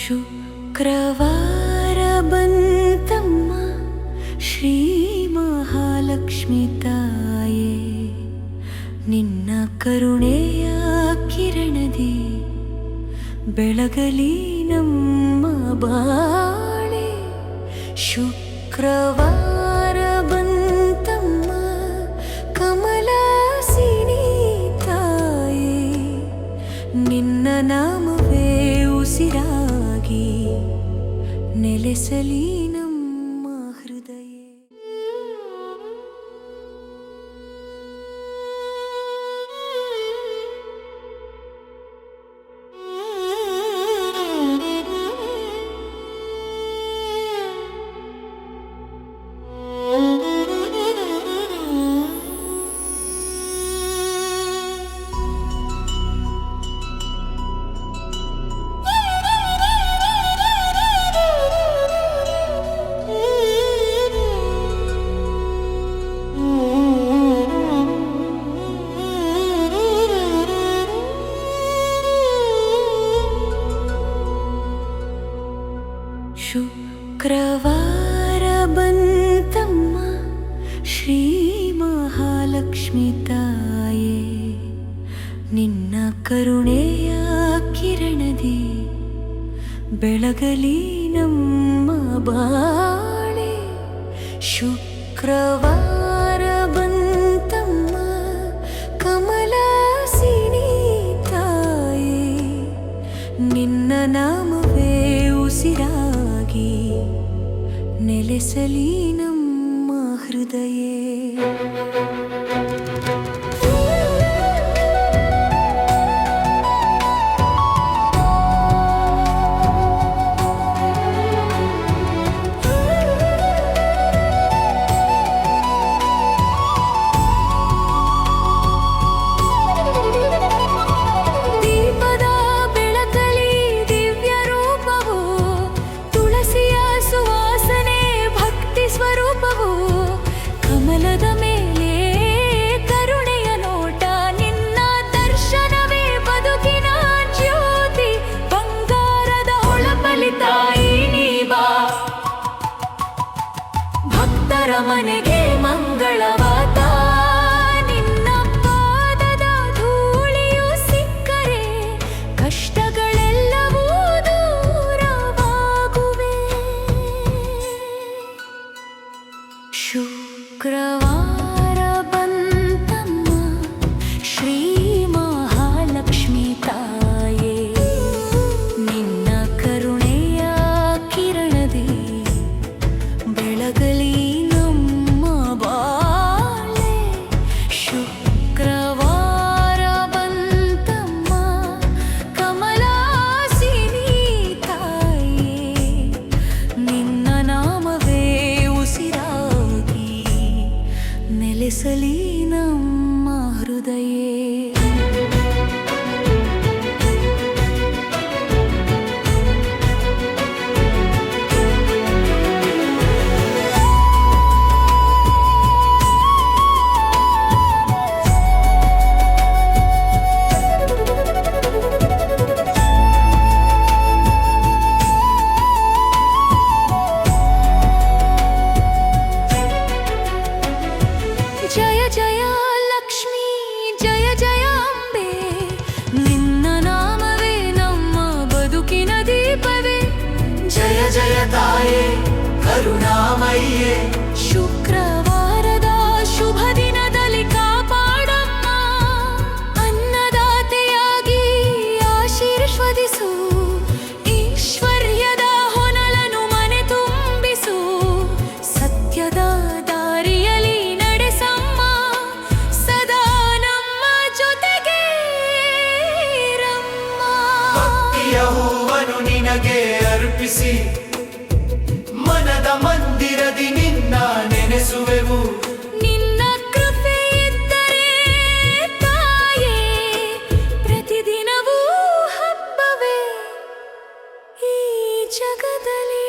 ಶುಕ್ರವಾರ ಬಂತಮ್ಮ ಶ್ರೀ ಮಹಾಲಕ್ಷ್ಮಿ ತಾಯೇ, ನಿನ್ನ ಕರುಣೆಯ ಕಿರಣದಿ ಬೆಳಗಲಿ ನಮ್ಮ ಬಾಳೆ. ಶುಕ್ರವಾರ ಬಂತಮ್ಮ ಕಮಲಾಸಿನಿ ತಾಯೇ, ನಿನ್ನ ನಾಮವೇ ಉಸಿರಾಗಿ ನೆಲೆಸಲಿ ನಮ್ಮ ಹೃದಯ. ಶುಕ್ರವಾರ ಬಂತಮ್ಮ ಶ್ರೀ ಮಹಾಲಕ್ಷ್ಮಿ ತಾಯೇ, ನಿನ್ನ ಕರುಣೆಯ ಕಿರಣದಿ ಬೆಳಗಲಿ ನಮ್ಮ ಬಾಳೆ. ಶುಕ್ರವಾರ ಬಂತಮ್ಮ ಕಮಲಾಸಿನಿ ತಾಯೇ, ನಿನ್ನ ನಾಮವೇ ಉಸಿರಾಗಿ ನೆಲೆಸಲಿ ನಮ್ಮ ಹೃದಯ. ಮನೆಗೆ ಮಂಗಳವಾತ ನಿನ್ನ ಪಾದದ ಧೂಳಿಯು ಸಿಕ್ಕರೆ ಕಷ್ಟಗಳೆಲ್ಲವೂ ದೂರವಾಗುವೆ. ಶುಕ್ರವಾರ ಬಂತಮ್ಮ ಶ್ರೀ ಮಹಾಲಕ್ಷ್ಮಿ ತಾಯೇ, ನಿನ್ನ ಕರುಣೆಯ ಕಿರಣದಿ ಬೆಳಗಲಿ ನೆಲೆಸಲಿ ನಮ್ಮ ಹೃದಯ. ಜಯ ಜಯ ಲಕ್ಷ್ಮೀ, ಜಯ ಜಯ ಅಂಬೆ, ನಿನ್ನ ನಾಮವೇ ನಮ್ಮ ಬದುಕಿನ ದೀಪವೇ. ಜಯ ಜಯ ತಾಯೇ ಕರುಣಾಮಯ್ಯೇ, ಶುಕ್ರವಾರದ ಶುಭ ದಿನದಲ್ಲಿ ಕಾಪಾಡಮ್ಮ, ಅನ್ನದಾತೆಯಾಗಿ ಆಶೀರ್ವದಿಸು, ಐಶ್ವರ್ಯದ ಹೊನಲನ್ನು ಮನೆ ತುಂಬಿಸು, ಸತ್ಯದ ದಾರಿಯಲ್ಲಿ ನಡೆಸಮ್ಮ, ಸದಾ ನಮ್ಮ ಜೊತೆಗೆ ಇರಮ್ಮ. ಭಕ್ತಿಯ ಹೂವನ್ನು ನಿನಗೆ ಅರ್ಪಿಸಿ ಮನದ ಮಂದಿರದಿ ನಿನ್ನ ನೆನೆಸುವೆವು. ನಿನ್ನ ಕೃಪೆ ಇದ್ದರೆ ತಾಯೇ ಪ್ರತಿದಿನವೂ ಹಬ್ಬವೇ ಈ ಜಗದಲ್ಲಿ.